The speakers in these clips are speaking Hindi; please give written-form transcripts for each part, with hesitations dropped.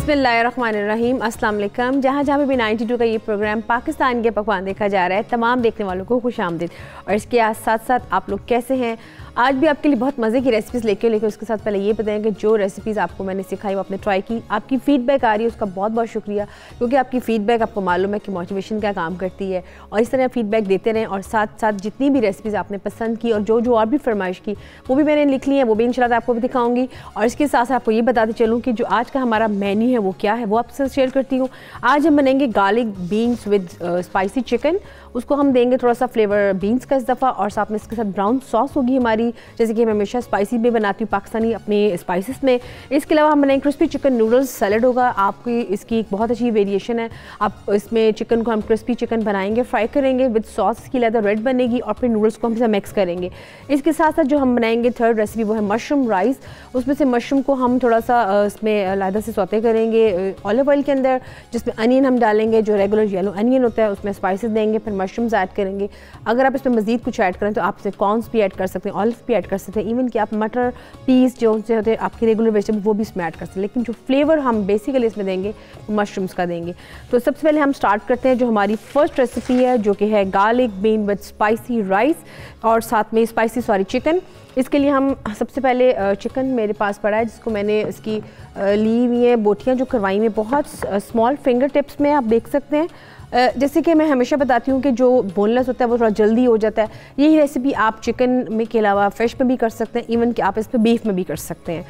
बिस्मिल्लाहिर्रहमानिर्रहीम, अस्सलाम वालेकुम। जहाँ जहाँ भी 92 का ये प्रोग्राम पाकिस्तान के पकवान देखा जा रहा है, तमाम देखने वालों को खुश आमदीद। और इसके साथ साथ आप लोग कैसे हैं? आज भी आपके लिए बहुत मज़े की रेसिपीज़ लेके लेकिन उसके साथ पहले ये बताएं कि जो रेसिपीज़ आपको मैंने सिखाई वो आपने ट्राई की, आपकी फ़ीडबैक आ रही है, उसका बहुत बहुत शुक्रिया, क्योंकि आपकी फ़ीडबैक आपको मालूम है कि मोटिवेशन का काम करती है। और इस तरह फ़ीडबैक देते रहें और साथ साथ जितनी भी रेसिपीज़ आपने पसंद की और जो और भी फरमाइश की वो भी मैंने लिख ली है, वो भी इंशाल्लाह आपको भी दिखाऊंगी। और इसके साथ साथ आपको ये बताते चलूँ कि जो आज का हमारा मेन्यू है वो क्या है, वो आपसे शेयर करती हूँ। आज हम बनाएंगे garlic beans with spicy chicken. उसको हम देंगे थोड़ा सा फ्लेवर बीन्स का इस दफ़ा, और साथ में इसके साथ ब्राउन सॉस होगी हमारी, जैसे कि मैं हमेशा स्पाइसी भी बनाती हूँ पाकिस्तानी अपने स्पाइसेस में। इसके अलावा हम बनाएंगे क्रिस्पी चिकन नूडल्स सैलड होगा। आपकी इसकी एक बहुत अच्छी वेरिएशन है। आप इसमें चिकन को हम क्रिस्पी चिकन बनाएंगे, फ्राई करेंगे विद सॉस, इसकी लेदर रेड बनेगी, और फिर नूडल्स को हम मिक्स करेंगे। इसके साथ साथ जो हम बनाएंगे थर्ड रेसिपी वो है मशरूम राइस। उसमें से मशरूम को हम थोड़ा सा इसमें लादा से सौते करेंगे ऑलिव ऑयल के अंदर, जिसमें अनियन हम डालेंगे, जो रेगुलर येलो अनियन होता है, उसमें स्पाइसेस देंगे, फिर मशरूम्स ऐड करेंगे। अगर आप इसमें मज़ीद कुछ ऐड करें तो आप इसमें कॉर्न्स भी ऐड कर सकते हैं, ऑलिव भी ऐड कर सकते हैं, इवन कि आप मटर पीस जो होते हैं आपके रेगुलर वेजिटेबल वो भी इसमें ऐड कर सकते हैं। लेकिन जो फ्लेवर हम बेसिकली इसमें देंगे मशरूम्स का देंगे। तो सबसे पहले हम स्टार्ट करते हैं जो हमारी फर्स्ट रेसिपी है, जो कि है garlic bean with spicy rice और साथ में स्पाइसी चिकन। इसके लिए हम सबसे पहले चिकन मेरे पास पड़ा है, जिसको मैंने इसकी ली हुई है बोटियाँ जो करवाई हुई, बहुत स्मॉल फिंगर टिप्स में आप देख सकते हैं। जैसे कि मैं हमेशा बताती हूँ कि जो बोनलेस होता है वो थोड़ा जल्दी हो जाता है। यही रेसिपी आप चिकन में के अलावा फिश में भी कर सकते हैं, इवन कि आप इस पर बीफ में भी कर सकते हैं।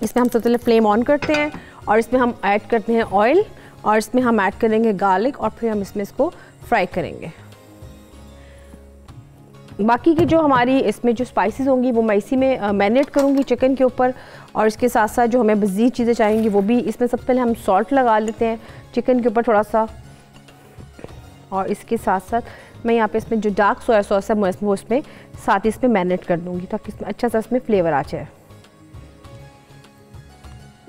इसमें हम सबसे पहले फ्लेम ऑन करते हैं और इसमें हम ऐड करते हैं ऑयल, और इसमें हम ऐड करेंगे गार्लिक, और फिर हम इसमें इसको फ्राई करेंगे। बाकी की जो हमारी इसमें जो स्पाइसेस होंगी वो मैं इसी में मैरिनेट करूँगी चिकन के ऊपर। और इसके साथ साथ जो हमें मज़ीद चीज़ें चाहिएंगी वो भी इसमें सबसे पहले हम सॉल्ट लगा लेते हैं चिकन के ऊपर थोड़ा सा, और इसके साथ साथ मैं यहाँ पे इसमें जो डार्क सोया सॉस है वो इसमें साथ ही इसमें मैरिनेट कर दूँगी, ताकि इसमें अच्छा सा इसमें फ्लेवर आ जाए।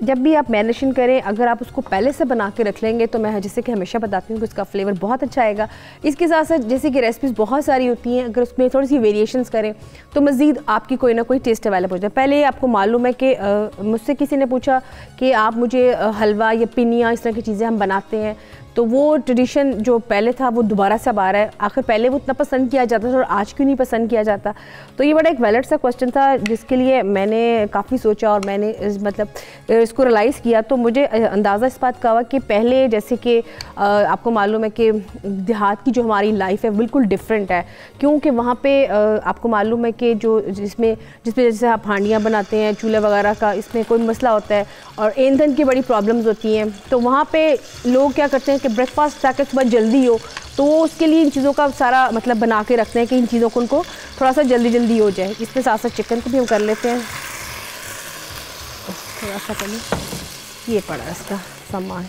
जब भी आप मैरिनेशन करें, अगर आप उसको पहले से बना के रख लेंगे तो मैं जैसे कि हमेशा बताती हूँ कि उसका फ्लेवर बहुत अच्छा आएगा। इसके साथ साथ जैसे कि रेसिपीज़ बहुत सारी होती हैं, अगर उसमें थोड़ी सी वेरिएशंस करें तो मज़ीद आपकी कोई ना कोई टेस्ट अवेलेबल हो जाए। पहले आपको मालूम है कि मुझसे किसी ने पूछा कि आप मुझे हलवा या पिनिया इस तरह की चीज़ें हम बनाते हैं, तो वो ट्रेडिशन जो पहले था वो दोबारा से अब आ रहा है। आखिर पहले वो इतना पसंद किया जाता था और आज क्यों नहीं पसंद किया जाता? तो ये बड़ा एक वैलिड सा क्वेश्चन था, जिसके लिए मैंने काफ़ी सोचा और मैंने इसको रियलाइज़ किया। तो मुझे अंदाज़ा इस बात का हुआ कि पहले जैसे कि आपको मालूम है कि देहात की जो हमारी लाइफ है बिल्कुल डिफरेंट है, क्योंकि वहाँ पे आपको मालूम है कि जो जिसमें जैसे आप हांडियाँ बनाते हैं चूल्हे वगैरह का, इसमें कोई मसला होता है और ईंधन की बड़ी प्रॉब्लम्स होती हैं। तो वहाँ पे लोग क्या करते हैं कि ब्रेकफास्ट ताकि सुबह जल्दी हो, तो वो उसके लिए इन चीज़ों का सारा बना के रखते हैं कि इन चीज़ों को उनको थोड़ा सा जल्दी हो जाए। इसके साथ साथ चिकन को भी हम कर लेते हैं थोड़ा सा, पहले ये पड़ा इसका सामान।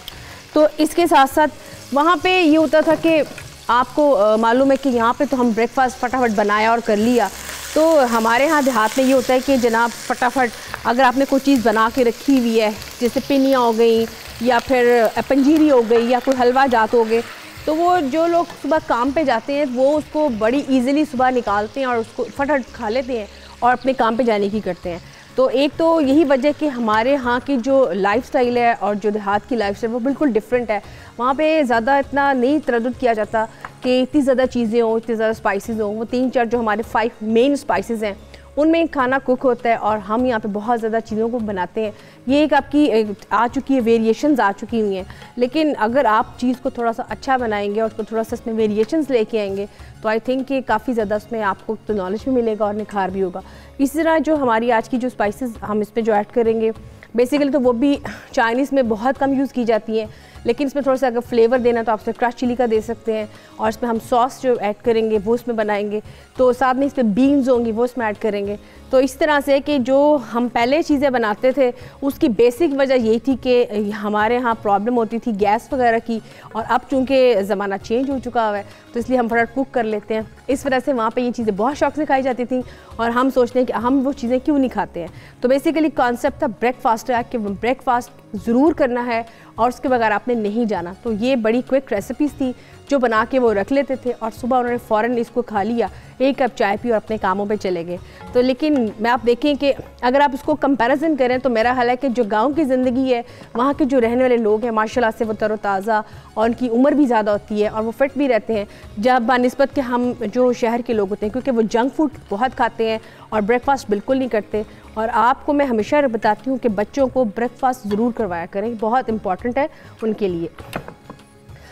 तो इसके साथ साथ वहाँ पे ये होता था कि आपको मालूम है कि यहाँ पे तो हम ब्रेकफास्ट फटाफट बनाया और कर लिया। तो हमारे यहाँ देहात में ये होता है कि जनाब फटाफट अगर आपने कोई चीज़ बना के रखी हुई है, जैसे पिनियाँ हो गई या फिर पंजीरी हो गई या कोई हलवा जात हो गए, तो वो जो लोग सुबह काम पे जाते हैं वो उसको बड़ी इजीली सुबह निकालते हैं और उसको फटाफट खा लेते हैं और अपने काम पे जाने की करते हैं। तो एक तो यही वजह कि हमारे यहाँ की जो लाइफस्टाइल है और जो देहात की लाइफस्टाइल वो बिल्कुल डिफरेंट है। वहाँ पे ज़्यादा इतना नहीं तरद्दुद किया जाता कि इतनी ज़्यादा चीज़ें हों, इतनी ज़्यादा स्पाइसेस हों। वो 3-4 जो हमारे 5 मेन स्पाइसेस हैं उनमें खाना कुक होता है, और हम यहाँ पे बहुत ज़्यादा चीज़ों को बनाते हैं। ये एक आपकी आ चुकी है, वेरिएशंस आ चुकी हुई हैं। लेकिन अगर आप चीज़ को थोड़ा सा अच्छा बनाएंगे और उसको थोड़ा सा इसमें वेरिएशंस लेके आएंगे तो आई थिंक कि काफ़ी ज़्यादा उसमें आपको तो नॉलेज भी मिलेगा और निखार भी होगा। इसी तरह जो हमारी आज की जो स्पाइसेस हम इसमें जो ऐड करेंगे बेसिकली तो वो भी चाइनीज़ में बहुत कम यूज़ की जाती हैं, लेकिन इसमें थोड़ा सा अगर फ्लेवर देना तो आप इसमें क्रश चिली का दे सकते हैं। और इसमें हम सॉस जो ऐड करेंगे वो इसमें बनाएंगे, तो साथ में इसमें बीन्स होंगी वो इसमें ऐड करेंगे। तो इस तरह से कि जो हम पहले चीज़ें बनाते थे उसकी बेसिक वजह यही थी कि हमारे यहाँ प्रॉब्लम होती थी गैस वगैरह की, और अब चूँकि ज़माना चेंज हो चुका है तो इसलिए हम फटाफट कुक कर लेते हैं। इस वजह से वहाँ पे ये चीज़ें बहुत शौक से खाई जाती थी और हम सोचते हैं कि हम वो चीज़ें क्यों नहीं खाते हैं। तो बेसिकली कॉन्सेप्ट था ब्रेकफास्ट है कि ब्रेकफास्ट ज़रूर करना है और उसके बगैर आपने नहीं जाना। तो ये बड़ी क्विक रेसिपीज़ थी जो बना के वो रख लेते थे और सुबह उन्होंने फ़ौरन इसको खा लिया, 1 कप चाय पी और अपने कामों पे चले गए। तो लेकिन मैं आप देखें कि अगर आप इसको कंपैरिजन करें तो मेरा ख्याल है कि जो गांव की ज़िंदगी है, वहाँ के जो रहने वाले लोग हैं माशाल्लाह से वो तरोताज़ा और उनकी उम्र भी ज़्यादा होती है और वो फिट भी रहते हैं, जब बानिस्बत के हम जो शहर के लोग होते हैं, क्योंकि वो जंक फूड बहुत खाते हैं और ब्रेकफास्ट बिल्कुल नहीं करते। और आपको मैं हमेशा बताती हूँ कि बच्चों को ब्रेकफास्ट ज़रूर करवाया करें, बहुत इंपॉर्टेंट है उनके लिए।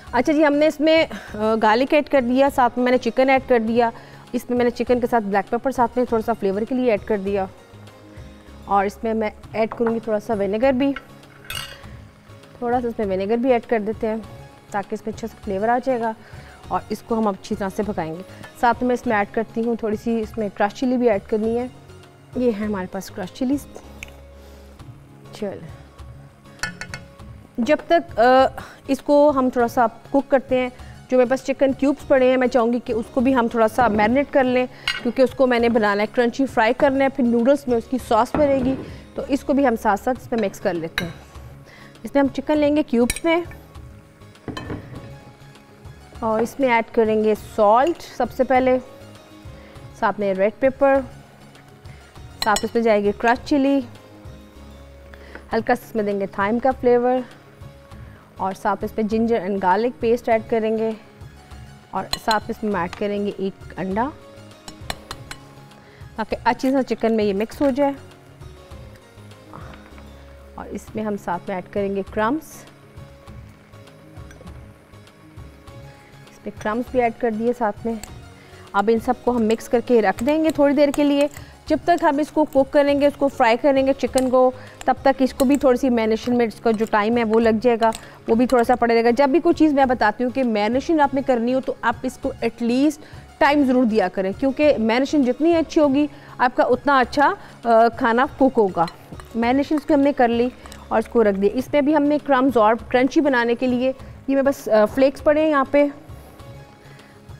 अच्छा जी, हमने इसमें गार्लिक ऐड कर दिया, साथ में मैंने चिकन ऐड कर दिया। इसमें मैंने चिकन के साथ ब्लैक पेपर साथ में थोड़ा सा फ्लेवर के लिए ऐड कर दिया और इसमें मैं ऐड करूँगी थोड़ा सा विनेगर भी, थोड़ा सा इसमें विनेगर भी ऐड कर देते हैं ताकि इसमें अच्छा सा फ्लेवर आ जाएगा और इसको हम अच्छी तरह से पकाएंगे। साथ में इसमें ऐड करती हूँ थोड़ी सी इसमें क्रश चिली भी ऐड करनी है। ये है हमारे पास क्रश चिलीज। चल, जब तक इसको हम थोड़ा सा कुक करते हैं, जो मेरे पास चिकन क्यूब्स पड़े हैं मैं चाहूँगी कि उसको भी हम थोड़ा सा मैरिनेट कर लें, क्योंकि उसको मैंने बनाना है क्रंची फ्राई करना है, फिर नूडल्स में उसकी सॉस बनेगी। तो इसको भी हम साथ साथ इसमें मिक्स कर लेते हैं। इसमें हम चिकन लेंगे क्यूब्स में और इसमें ऐड करेंगे सॉल्ट सबसे पहले, साथ में रेड पेपर, साथ इसमें जाएगी क्रश चिली, हल्का सा इसमें देंगे थाइम का फ्लेवर और साथ इसमें ginger and garlic paste add करेंगे और साथ इसमें ऐड करेंगे 1 अंडा ताकि अच्छी तरह चिकन में ये मिक्स हो जाए। और इसमें हम साथ में ऐड करेंगे क्रम्स, इसमें क्रम्स भी ऐड कर दिए साथ में। अब इन सबको हम मिक्स करके रख देंगे थोड़ी देर के लिए। जब तक हम इसको कुक करेंगे, उसको फ्राई करेंगे चिकन को, तब तक इसको भी थोड़ी सी मैरिनेशन में इसका जो टाइम है वो लग जाएगा, वो भी थोड़ा सा पड़ेगा। जब भी कोई चीज़ मैं बताती हूँ कि मैरिनेशन आपने करनी हो तो आप इसको एटलीस्ट टाइम ज़रूर दिया करें, क्योंकि मैरिनेशन जितनी अच्छी होगी आपका उतना अच्छा खाना कुक होगा। मैरिनेशन इसको हमने कर ली और इसको रख दिया। इसमें भी हमने क्रम्स और क्रंची बनाने के लिए ये मैं बस फ्लेक्स पड़े हैं यहाँ पे,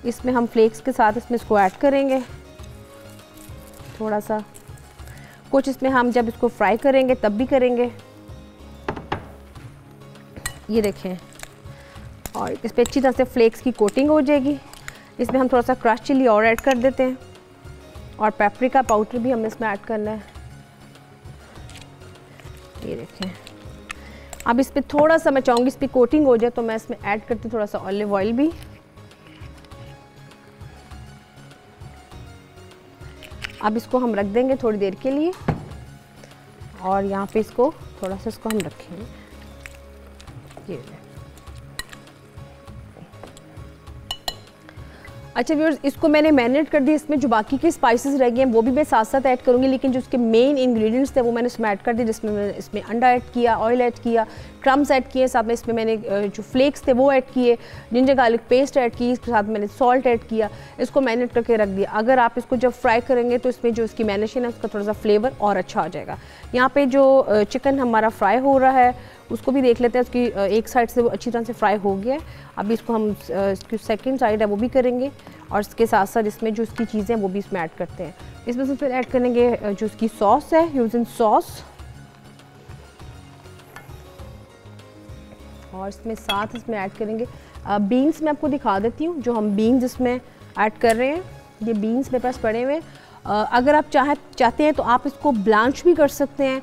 इसमें हम फ्लेक्स के साथ इसमें इसको ऐड करेंगे थोड़ा सा। कुछ इसमें हम जब इसको फ्राई करेंगे तब भी करेंगे, ये देखें। और इस पर अच्छी तरह से फ्लेक्स की कोटिंग हो जाएगी। इसमें हम थोड़ा सा क्रश चिली और ऐड कर देते हैं और पेपरिका पाउडर भी हमें इसमें ऐड करना है, ये देखें। अब इस पर थोड़ा सा मैं चाहूँगी इस पर कोटिंग हो जाए तो मैं इसमें ऐड करती हूँ थोड़ा सा ऑलिव ऑयल भी। अब इसको हम रख देंगे थोड़ी देर के लिए और यहाँ पे इसको थोड़ा सा इसको हम रखेंगे, ये। अच्छा व्यूअर्स, इसको मैंने मैरिनेट कर दिया। इसमें जो बाकी के स्पाइसेस रह गए हैं वो भी मैं साथ साथ ऐड करूँगी, लेकिन जो उसके मेन इंग्रेडिएंट्स थे वो मैंने इसमें ऐड कर दिए, जिसमें मैंने इसमें अंडा ऐड किया, ऑयल ऐड किया, क्रम्स ऐड किए, साथ में इसमें मैंने जो फ्लेक्स थे वो ऐड किए, जिंजर गार्लिक पेस्ट ऐड की, इसके साथ मैंने सॉल्ट ऐड किया, इसको मैरिनेट करके रख दिया। अगर आप इसको जब फ्राई करेंगे तो इसमें जो इसकी मैरिनेशन है उसका थोड़ा सा फ्लेवर और अच्छा आ जाएगा। यहाँ पर जो चिकन हमारा फ्राई हो रहा है उसको भी देख लेते हैं, उसकी एक साइड से वो अच्छी तरह से फ्राई हो गया है। अभी इसको हम इसकी सेकंड साइड है वो भी करेंगे और इसके साथ साथ इसमें जो इसकी चीज़ें हैं वो भी इसमें ऐड करते हैं। इसमें से फिर ऐड करेंगे जो इसकी सॉस है, यूजिंग सॉस, और इसमें साथ इसमें ऐड करेंगे बीन्स। मैं आपको दिखा देती हूँ जो हम बीन्स इसमें ऐड कर रहे हैं। ये बीन्स मेरे पास पड़े हुए हैं। अगर आप चाहते हैं तो आप इसको ब्लांच भी कर सकते हैं,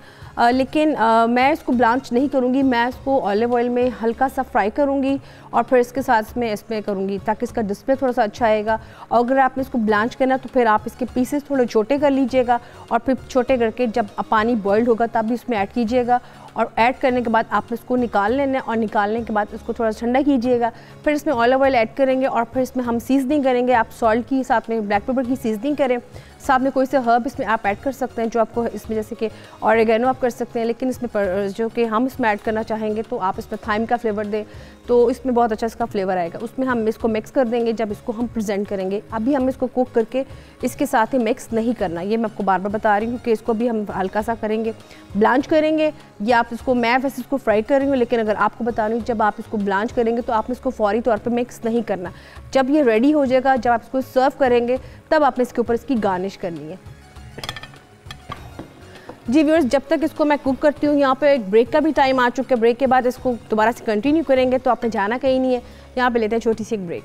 लेकिन मैं इसको ब्लांच नहीं करूँगी। मैं इसको ऑलिव ऑयल में हल्का सा फ्राई करूँगी और फिर इसके साथ में इसमें करूँगी ताकि इसका डिस्प्ले थोड़ा सा अच्छा आएगा। और अगर आपने इसको ब्लांच करना तो फिर आप इसके पीसेस थोड़े छोटे कर लीजिएगा और फिर छोटे करके जब पानी बॉइल्ड होगा तब भी इसमें ऐड कीजिएगा। और ऐड करने के बाद आप इसको निकाल लेना है और निकालने के बाद इसको थोड़ा ठंडा कीजिएगा। फिर इसमें ऑलिव ऑयल ऐड करेंगे और फिर इसमें हम सीजनिंग करेंगे। आप सॉल्ट की साथ में ब्लैक पेपर की सीजनिंग करें, साथ में कोई से हर्ब इसमें आप ऐड कर सकते हैं जो आपको इसमें, जैसे कि ऑरिगेनो आप कर सकते हैं, लेकिन इसमें जो कि हम इसमें ऐड करना चाहेंगे तो आप इसमें थाइम का फ्लेवर दें तो इसमें बहुत अच्छा इसका फ्लेवर आएगा। उसमें हम इसको मिक्स कर देंगे जब इसको हम प्रेजेंट करेंगे। अभी हम इसको कुक करके इसके साथ ही मिक्स नहीं करना, ये मैं आपको बार बार बता रही हूँ कि इसको भी हम हल्का सा करेंगे, ब्लांच करेंगे। या आप इसको, मैं वैसे इसको फ्राई कर रही हूँ, लेकिन अगर आपको बता रही हूँ जब आप इसको ब्लांच करेंगे तो आपने इसको फौरी तौर पर मिक्स नहीं करना। जब ये रेडी हो जाएगा, जब आप इसको सर्व करेंगे तब आपने इसके ऊपर इसकी गार्निश करनी है। जी व्यूअर्स, जब तक इसको मैं कुक करती हूँ, यहाँ पे एक ब्रेक का भी टाइम आ चुका है। ब्रेक के बाद इसको दोबारा से कंटिन्यू करेंगे, तो आपने जाना कहीं नहीं है। यहाँ पे लेते हैं छोटी सी एक ब्रेक।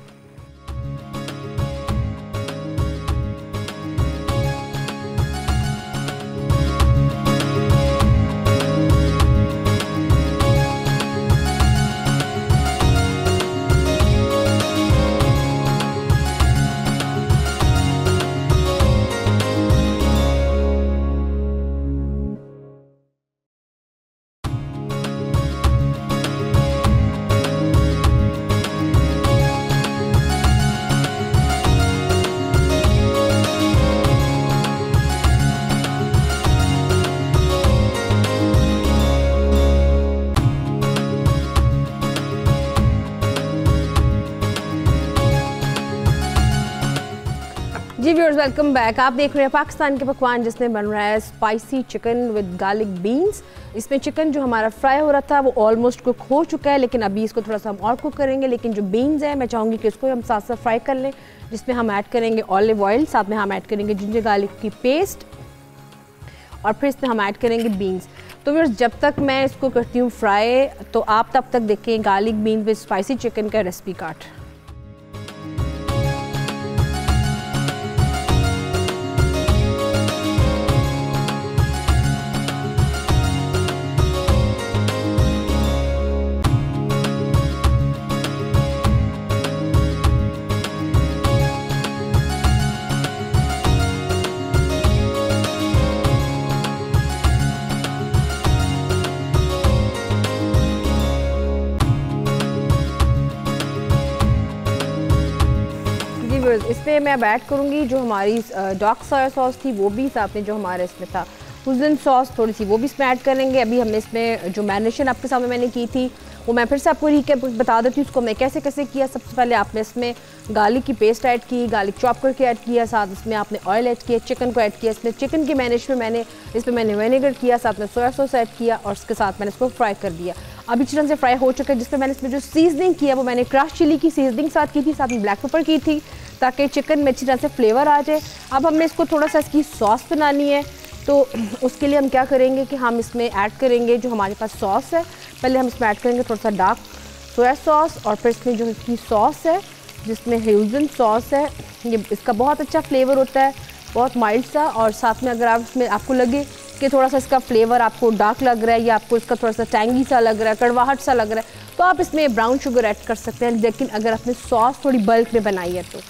जी व्यूअर्स, वेलकम बैक। आप देख रहे हैं पाकिस्तान के पकवान जिसमें बन रहा है spicy chicken with garlic beans. इसमें चिकन जो हमारा फ्राई हो रहा था वो ऑलमोस्ट कुक हो चुका है, लेकिन अभी इसको थोड़ा सा हम और कुक करेंगे। लेकिन जो बीन्स है मैं चाहूँगी कि इसको हम साथ साथ फ्राई कर लें, जिसमें हम ऐड करेंगे ऑलिव ऑयल, साथ में हम ऐड करेंगे जिंजर गार्लिक की पेस्ट, और फिर इसमें हम ऐड करेंगे बीन्स। तो व्यूअर्स, जब तक मैं इसको करती हूँ फ्राई, तो आप तब तक देखें garlic beans with spicy chicken का रेसिपी कार्ड। इसमें मैं अब ऐड करूँगी जो हमारी डार्क सोया सॉस थी, वो भी साथ में जो हमारे इसमें था हुजन सॉस थोड़ी सी, वो भी इसमें ऐड करेंगे। अभी हमने इसमें जो मैरिनेशन आपके सामने मैंने की थी, वो मैं फिर से आपको रिकैप बता देती हूँ उसको मैं कैसे कैसे किया। सबसे पहले आपने इसमें गार्लिक की पेस्ट ऐड की, गार्लिक चॉप करके ऐड किया, साथ इसमें आपने ऑयल ऐड किया, चिकन को ऐड किया। इसमें चिकन की मैरिनेशन में मैंने विनेगर किया, साथ में सोया सॉस ऐड किया, और उसके साथ मैंने इसको फ्राई कर दिया। अभी चिकन से फ्राई हो चुका है, जिसमें मैंने इसमें जो सीजनिंग किया वो मैंने क्रश चिली की सीजनिंग साथ की थी, साथ में ब्लैक पेपर की थी, ताकि चिकन में अच्छी तरह से फ्लेवर आ जाए। अब हमें इसको थोड़ा सा इसकी सॉस बनानी है, तो उसके लिए हम क्या करेंगे कि हम इसमें ऐड करेंगे जो हमारे पास सॉस है। पहले हम इसमें ऐड करेंगे थोड़ा सा डार्क सोया सॉस, और फिर इसमें जो इसकी सॉस है जिसमें ह्यूजन सॉस है, ये इसका बहुत अच्छा फ्लेवर होता है, बहुत माइल्ड सा। और साथ में अगर आप इसमें आपको लगे कि थोड़ा सा इसका फ्लेवर आपको डार्क लग रहा है या आपको इसका थोड़ा सा टैंगी सा लग रहा है, कड़वाहट सा लग रहा है, तो आप इसमें ब्राउन शुगर ऐड कर सकते हैं। लेकिन अगर आपने सॉस थोड़ी बल्क में बनाई है तो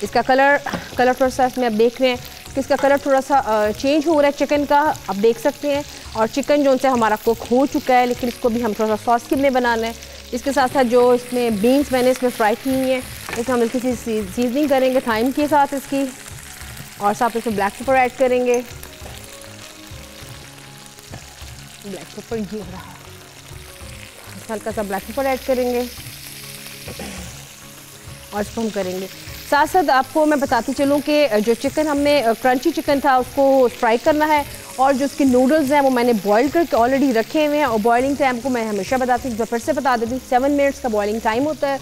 इसका कलर थोड़ा सा इसमें आप देख रहे हैं कि इसका कलर थोड़ा सा चेंज हो रहा है चिकन का, आप देख सकते हैं। और चिकन जो उनसे हमारा कुक हो चुका है, लेकिन इसको भी हम थोड़ा सा सॉस में बनाना है। इसके साथ साथ जो इसमें बीन्स मैंने इसमें फ्राई की हुई हैं, इसमें हम इसकी सीजनिंग करेंगे थाइम के साथ इसकी, और साथ इसमें ब्लैक पेपर ऐड करेंगे। ब्लैक पेपर ये हो रहा है, हल्का सा ब्लैक पेपर ऐड करेंगे और इसको हम करेंगे। साथ साथ आपको मैं बताती चलूँ कि जो चिकन हमने क्रंची चिकन था उसको फ्राई करना है, और जो उसके नूडल्स हैं वो मैंने बॉईल करके ऑलरेडी रखे हुए हैं। और बॉइलिंग टाइम को मैं हमेशा बताती हूँ, फिर से बता देती हूँ, 7 मिनट्स का बॉइलिंग टाइम होता है।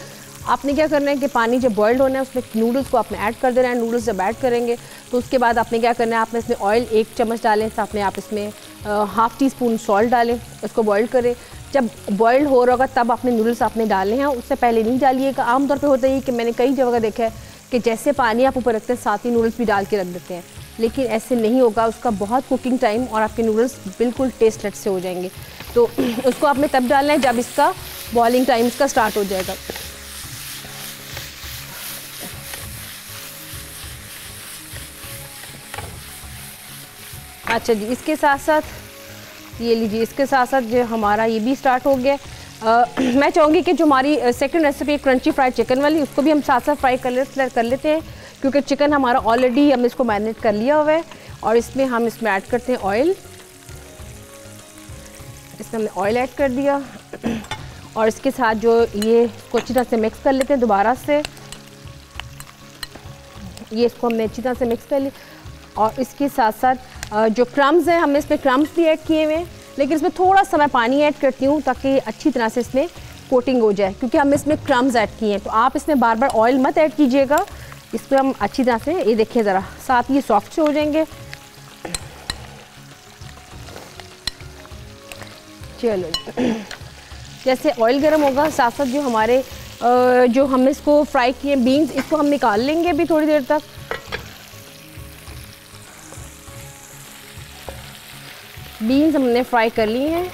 आपने क्या करना है कि पानी जब बॉइल्ड होना है उसमें नूडल्स को आपने ऐड कर देना है। नूडल्स जब ऐड करेंगे तो उसके बाद आपने क्या करना है, आपने इसमें ऑयल 1 चम्मच डालें, साथ में आप इसमें हाफ़ टी स्पून सॉल्ट डालें, उसको बॉईल करें। जब बॉइल्ड हो रहा होगा तब आपने नूडल्स आपने डालने हैं, उससे पहले नहीं डालिएगा। आमतौर पे होता है कि मैंने कई जगह देखा है कि जैसे पानी आप ऊपर रखते हैं साथ ही नूडल्स भी डाल के रख देते हैं, लेकिन ऐसे नहीं होगा। उसका बहुत कुकिंग टाइम और आपके नूडल्स बिल्कुल टेस्टलेस से हो जाएंगे। तो उसको आपने तब डालना है जब इसका बॉइलिंग टाइम इसका स्टार्ट हो जाएगा। अच्छा जी, इसके साथ साथ ये लीजिए, इसके साथ साथ जो हमारा ये भी स्टार्ट हो गया। मैं चाहूँगी कि जो हमारी सेकंड रेसिपी है क्रंची फ्राइड चिकन वाली, उसको भी हम साथ साथ फ्राई कर लेते हैं, क्योंकि चिकन हमारा ऑलरेडी हमने इसको मैरिनेट कर लिया हुआ है। और इसमें हम इसमें ऐड करते हैं ऑयल, इसमें हमने ऑयल ऐड कर दिया, और इसके साथ जो ये इसको अच्छी तरह से मिक्स कर लेते हैं दोबारा से। ये इसको हमने अच्छी तरह से मिक्स कर लिया, और इसके साथ साथ जो क्रम्स हैं हमने इसमें क्रम्स भी ऐड किए हुए हैं, लेकिन इसमें थोड़ा सा मैं पानी ऐड करती हूँ ताकि अच्छी तरह से इसमें कोटिंग हो जाए, क्योंकि हमने इसमें क्रम्स ऐड किए हैं। तो आप इसमें बार बार ऑयल मत ऐड कीजिएगा, इसको हम अच्छी तरह से, ये देखिए ज़रा, साथ ये सॉफ्ट से हो जाएंगे। चलो जैसे ऑयल गर्म होगा, साथ साथ जो हमारे जो हमने इसको फ्राई किए बीन्स, इसको हम निकाल लेंगे अभी थोड़ी देर तक। बीन्स हमने फ्राई कर ली हैं।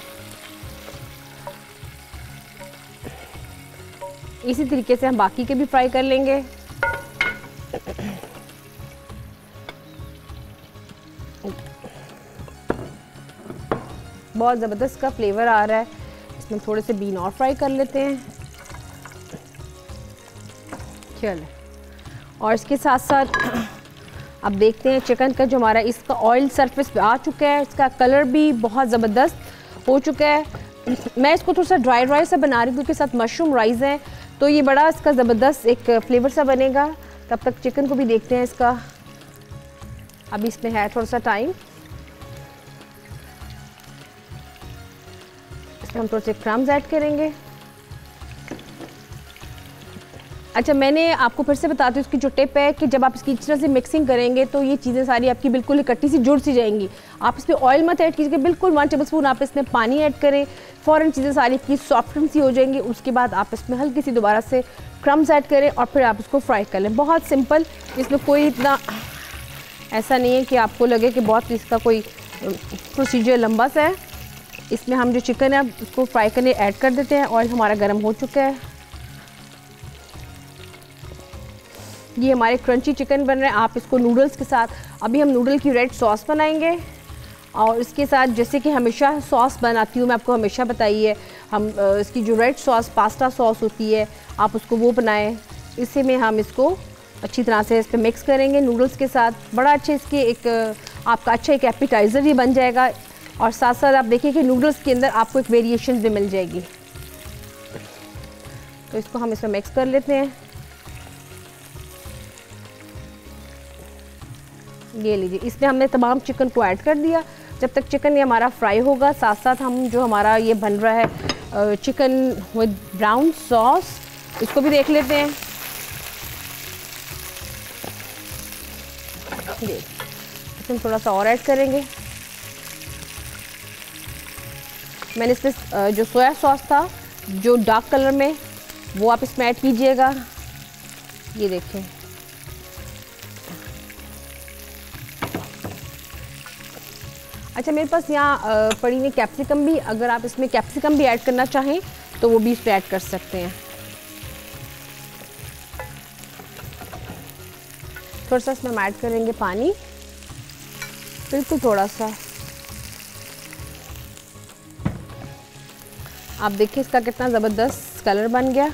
इसी तरीके से हम बाकी के भी फ्राई कर लेंगे। बहुत ज़बरदस्त का फ्लेवर आ रहा है। इसमें थोड़े से बीन और फ्राई कर लेते हैं। चलो, और इसके साथ साथ अब देखते हैं चिकन का जो हमारा इसका ऑयल सरफेस पे आ चुका है, इसका कलर भी बहुत ज़बरदस्त हो चुका है। मैं इसको थोड़ा सा ड्राई ड्राई सा बना रही हूँ क्योंकि साथ मशरूम राइस है, तो ये बड़ा इसका ज़बरदस्त एक फ्लेवर सा बनेगा। तब तक चिकन को भी देखते हैं इसका, अभी इसमें है थोड़ा सा टाइम। इसमें हम थोड़े से क्रम्स ऐड करेंगे। अच्छा, मैंने आपको फिर से बताती हूँ इसकी जो टिप है कि जब आप इसकी इस तरह से मिक्सिंग करेंगे तो ये चीज़ें सारी आपकी बिल्कुल इकट्ठी सी जुड़ सी जाएंगी। आप इसमें ऑयल मत ऐड कीजिए, बिल्कुल 1 टेबलस्पून आप इसमें पानी ऐड करें, फ़ौरन चीज़ें सारी आपकी सॉफ्टन सी हो जाएंगी। उसके बाद आप इसमें हल्की सी दोबारा से क्रम्स ऐड करें और फिर आप इसको फ्राई कर लें। बहुत सिंपल, इसमें कोई इतना ऐसा नहीं है कि आपको लगे कि बहुत इसका कोई प्रोसीजर लंबा सा है। इसमें हम जो चिकन है उसको फ्राई करने ऐड कर देते हैं। ऑयल हमारा गर्म हो चुका है। ये हमारे क्रंची चिकन बन रहे हैं। आप इसको नूडल्स के साथ, अभी हम नूडल की रेड सॉस बनाएंगे और इसके साथ जैसे कि हमेशा सॉस बनाती हूँ मैं आपको हमेशा बताई है, हम इसकी जो रेड सॉस पास्ता सॉस होती है आप उसको वो बनाएं। इसी में हम इसको अच्छी तरह से इस पर मिक्स करेंगे नूडल्स के साथ। बड़ा अच्छा इसके एक आपका अच्छा एक एपिटाइज़र भी बन जाएगा और साथ साथ आप देखिए कि नूडल्स के अंदर आपको एक वेरिएशन भी मिल जाएगी। तो इसको हम इसमें मिक्स कर लेते हैं। ये लीजिए, इसमें हमने तमाम चिकन को ऐड कर दिया। जब तक चिकन ये हमारा फ्राई होगा, साथ साथ हम जो हमारा ये बन रहा है चिकन विद ब्राउन सॉस, इसको भी देख लेते हैं। ये इसमें थोड़ा सा और ऐड करेंगे। मैंने इसमें जो सोया सॉस था जो डार्क कलर में, वो आप इसमें ऐड कीजिएगा। ये देखें, अच्छा मेरे पास यहाँ पड़ी हुई कैप्सिकम भी, अगर आप इसमें कैप्सिकम भी ऐड करना चाहें तो वो भी इस पर ऐड कर सकते हैं। थोड़ा सा इसमें हम ऐड करेंगे पानी, बिल्कुल थोड़ा सा। आप देखिए इसका कितना ज़बरदस्त कलर बन गया।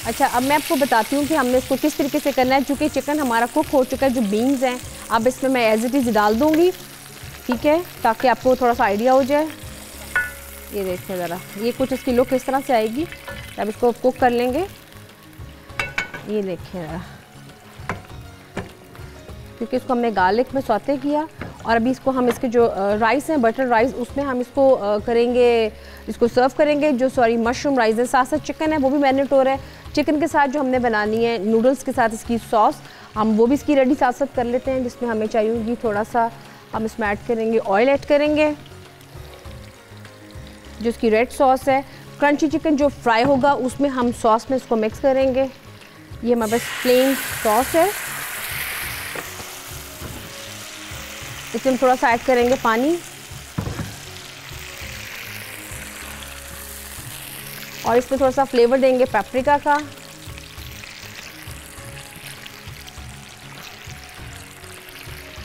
अच्छा, अब मैं आपको बताती हूँ कि हमने इसको किस तरीके से करना है। चूँकि चिकन हमारा कुक हो चुका है, जो बीन्स हैं अब इसमें मैं एज इट इज़ डाल दूँगी, ठीक है, ताकि आपको थोड़ा सा आइडिया हो जाए। ये देखिए ज़रा, ये कुछ इसकी लुक इस तरह से आएगी। अब इसको कुक कर लेंगे। ये देखिए ज़रा, क्योंकि इसको हमने गार्लिक में सौते किया और अभी इसको हम इसके जो राइस हैं बटर राइस, उसमें हम इसको करेंगे, इसको सर्व करेंगे। जो मशरूम राइस है, साथ साथ चिकन है वो भी मैरिनेट हो रहा है। चिकन के साथ जो हमने बनानी है नूडल्स के साथ इसकी सॉस, हम वो भी इसकी रेडी साथ साथ कर लेते हैं। जिसमें हमें चाहिए होगी थोड़ा सा, हम इसमें ऐड करेंगे ऑयल ऐड करेंगे। जो इसकी रेड सॉस है, क्रंची चिकन जो फ्राई होगा उसमें हम सॉस में इसको मिक्स करेंगे। ये हमारे पास प्लेन सॉस है, इसमें थोड़ा सा ऐड करेंगे पानी और इसमें थोड़ा सा फ्लेवर देंगे पेपरिका का।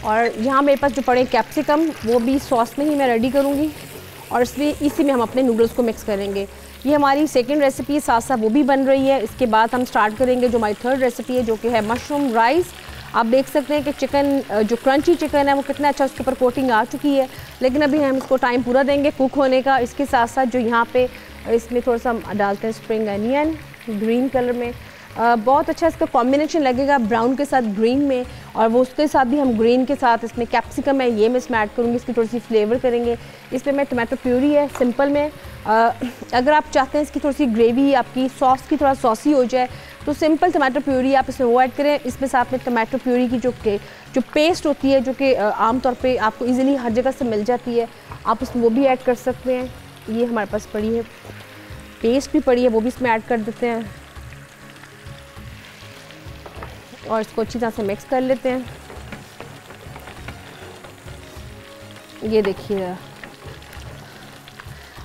और यहाँ मेरे पास जो पड़े कैप्सिकम, वो भी सॉस में ही मैं रेडी करूँगी और इसलिए इसी में हम अपने नूडल्स को मिक्स करेंगे। ये हमारी सेकंड रेसिपी साथ साथ वो भी बन रही है। इसके बाद हम स्टार्ट करेंगे जो हमारी थर्ड रेसिपी है, जो कि है मशरूम राइस। आप देख सकते हैं कि चिकन जो क्रंची चिकन है वो कितना अच्छा उसके ऊपर कोटिंग आ चुकी है, लेकिन अभी हम इसको टाइम पूरा देंगे कुक होने का। इसके साथ साथ जो यहाँ पे इसमें थोड़ा सा डालते हैं स्प्रिंग अनियन ग्रीन कलर में, बहुत अच्छा इसका कॉम्बिनेशन लगेगा ब्राउन के साथ ग्रीन में, और वो उसके साथ भी हम ग्रीन के साथ इसमें कैप्सिकम है ये मैं इसमें ऐड करूँगी, इसकी थोड़ी सी फ्लेवर करेंगे। इसमें मैं टमाटो प्यूरी है सिंपल में, अगर आप चाहते हैं इसकी थोड़ी सी ग्रेवी आपकी सॉस की थोड़ा सॉसी हो जाए तो सिंपल टमाटो प्यूरी आप इसमें वो ऐड करें। इसमें साथ में टमाटो प्यूरी की जो पेस्ट होती है, जो कि आमतौर पे आपको इजीली हर जगह से मिल जाती है, आप इसमें वो भी ऐड कर सकते हैं। ये हमारे पास पड़ी है, पेस्ट भी पड़ी है, वो भी इसमें ऐड कर देते हैं और इसको अच्छी तरह से मिक्स कर लेते हैं। ये देखिए।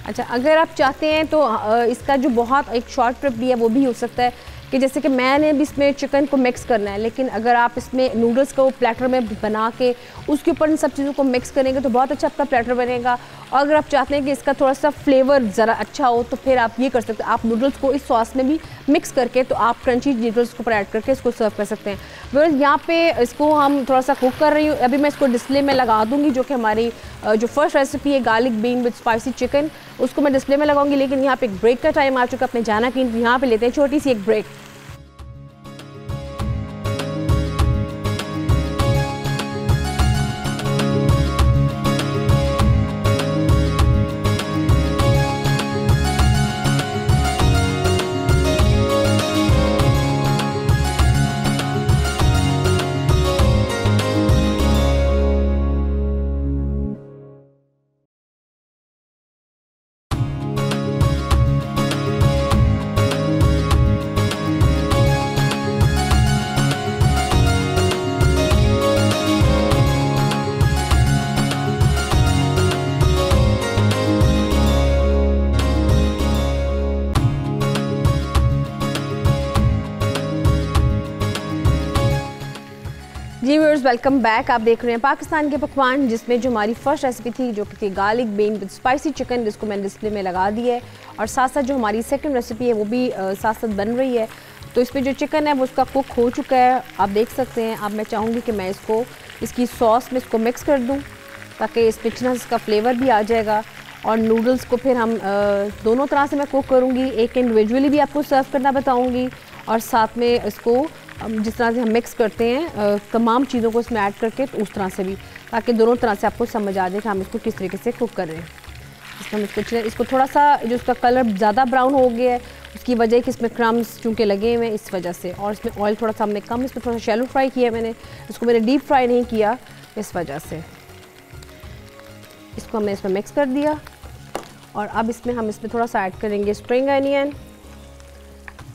अच्छा, अगर आप चाहते हैं तो इसका जो बहुत एक शॉर्ट ट्रिप भी है वो भी हो सकता है कि जैसे कि मैंने भी इसमें चिकन को मिक्स करना है, लेकिन अगर आप इसमें नूडल्स को प्लेटर में बना के उसके ऊपर इन सब चीज़ों को मिक्स करेंगे तो बहुत अच्छा आपका प्लेटर बनेगा। और अगर आप चाहते हैं कि इसका थोड़ा सा फ्लेवर ज़रा अच्छा हो तो फिर आप ये कर सकते हैं, आप नूडल्स को इस सॉस में भी मिक्स करके तो आप क्रंची नूडल्स को ऊपर ऐड करके इसको सर्व कर सकते हैं। बस यहाँ पे इसको हम थोड़ा सा कुक कर रही हूँ, अभी मैं इसको डिस्प्ले में लगा दूँगी, जो कि हमारी जो फर्स्ट रेसिपी है garlic bean with spicy chicken, उसको मैं डिस्प्ले में लगाऊंगी। लेकिन यहाँ पे एक ब्रेक का टाइम आ चुका, अपने जाना कि यहाँ पे लेते हैं छोटी सी एक ब्रेक। जी व्यूअर्स, वेलकम बैक। आप देख रहे हैं पाकिस्तान के पकवान, जिसमें जो हमारी फर्स्ट रेसिपी थी जो कि थी garlic bean with spicy chicken, जिसको मैंने डिस्प्ले में लगा दी है, और साथ साथ जो हमारी सेकंड रेसिपी है वो भी साथ साथ बन रही है। तो इसमें जो चिकन है वो उसका कुक हो चुका है, आप देख सकते हैं। अब मैं चाहूँगी कि मैं इसकी सॉस में इसको मिक्स कर दूँ ताकि इस पिचनेस का फ्लेवर भी आ जाएगा। और नूडल्स को फिर हम दोनों तरह से मैं कुक करूँगी, एक इंडिविजुअली भी आपको सर्व करना बताऊँगी और साथ में इसको जिस तरह से हम मिक्स करते हैं तमाम चीज़ों को इसमें ऐड करके, तो उस तरह से भी, ताकि दोनों तरह से आपको समझ आ जाए कि हम इसको किस तरीके से कुक कर रहे हैं। इसमें इसको थोड़ा सा जो उसका कलर ज़्यादा ब्राउन हो गया है, उसकी वजह कि इसमें क्रम्स चूँकि लगे हुए हैं इस वजह से, और इसमें ऑयल थोड़ा सा हमने कम, इसमें थोड़ा शैलो फ्राई किया है मैंने, इसको मैंने डीप फ्राई नहीं किया, इस वजह से इसको हमने इसमें मिक्स कर दिया। और अब हम इसमें थोड़ा सा ऐड करेंगे स्प्रिंग अनियन,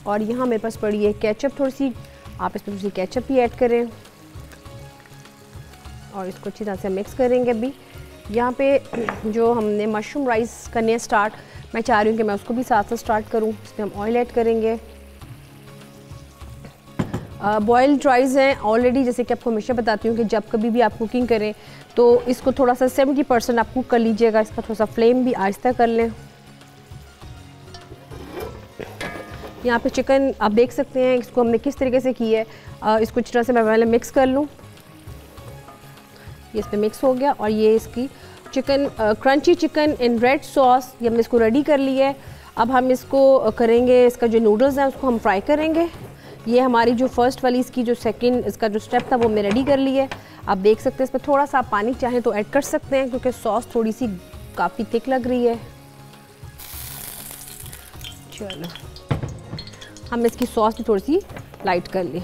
और यहाँ मेरे पास पड़ी है केचप थोड़ी सी, आप इसमें थोड़ी सी केचप भी ऐड करें और इसको अच्छी तरह से मिक्स करेंगे। अभी यहाँ पे जो हमने मशरूम राइस करने स्टार्ट, मैं चाह रही हूँ कि मैं उसको भी साथ साथ स्टार्ट करूँ। इसमें हम ऑयल ऐड करेंगे। बॉइल्ड राइस हैं ऑलरेडी, जैसे कि आपको हमेशा बताती हूँ कि जब कभी भी आप कुकिंग करें तो इसको थोड़ा सा 70% आप कुक कर लीजिएगा, इसका थोड़ा सा फ्लेम भी आहिस्ता कर लें। यहाँ पे चिकन आप देख सकते हैं, इसको हमने किस तरीके से की है। इसको अच्छी तरह से मैं पहले मिक्स कर लूँ, ये इसमें मिक्स हो गया। और ये इसकी chicken crunchy chicken in red sauce, ये हमने इसको रेडी कर लिया है। अब हम इसको करेंगे, इसका जो नूडल्स हैं उसको हम फ्राई करेंगे। ये हमारी जो फर्स्ट वाली इसकी जो सेकंड इसका जो स्टेप था वो हमने रेडी कर लिया है। आप देख सकते हैं इसमें थोड़ा सा आप पानी चाहें तो ऐड कर सकते हैं, क्योंकि सॉस थोड़ी सी काफ़ी थिक लग रही है। चलो हम इसकी सॉस भी थोड़ी सी लाइट कर लें।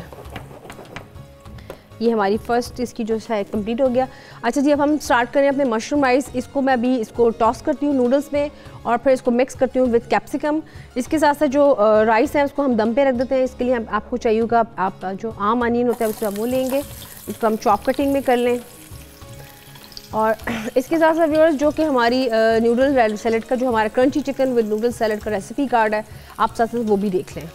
ये हमारी फर्स्ट इसकी जो है कंप्लीट हो गया। अच्छा जी, अब हम स्टार्ट करें अपने मशरूम राइस। इसको मैं अभी इसको टॉस करती हूँ नूडल्स में और फिर इसको मिक्स करती हूँ विद कैप्सिकम। इसके साथ साथ जो राइस है उसको हम दम पे रख देते हैं। इसके लिए आपको चाहिए होगा, आप जो आम अनियन होता है उससे आप वो लेंगे, इसको हम चॉप कटिंग में कर लें। और इसके साथ साथ व्यूअर्स, जो कि हमारी नूडल सैलेड का जो हमारा crunchy chicken with noodle salad का रेसिपी कार्ड है, आप साथ साथ वो भी देख लें।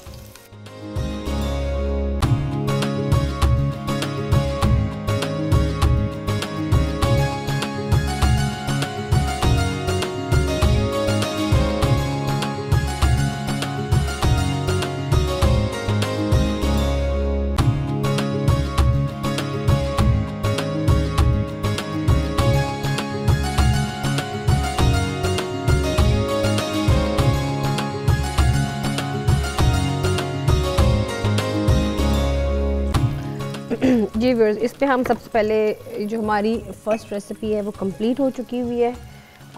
व्यूअर्स, इस पे हम सबसे पहले जो हमारी फ़र्स्ट रेसिपी है वो कंप्लीट हो चुकी हुई है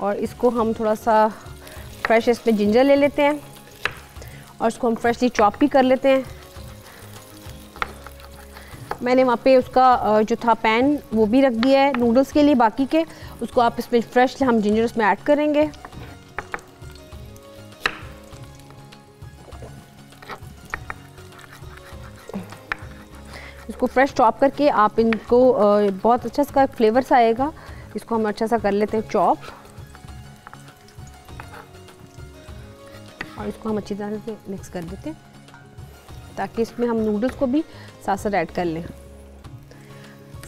और इसको हम थोड़ा सा फ्रेश इसमें जिंजर ले लेते हैं और इसको हम फ्रेशली चॉप भी कर लेते हैं। मैंने वहाँ पे उसका जो था पैन वो भी रख दिया है नूडल्स के लिए बाकी के, उसको आप इसमें फ्रेश हम जिंजर उसमें ऐड करेंगे। इसको फ्रेश चॉप करके आप इनको बहुत अच्छा इसका फ्लेवर सा आएगा, इसको हम अच्छा सा कर लेते हैं चॉप और इसको हम अच्छी तरह से मिक्स कर देते हैं ताकि इसमें हम नूडल्स को भी साथ साथ ऐड कर लें।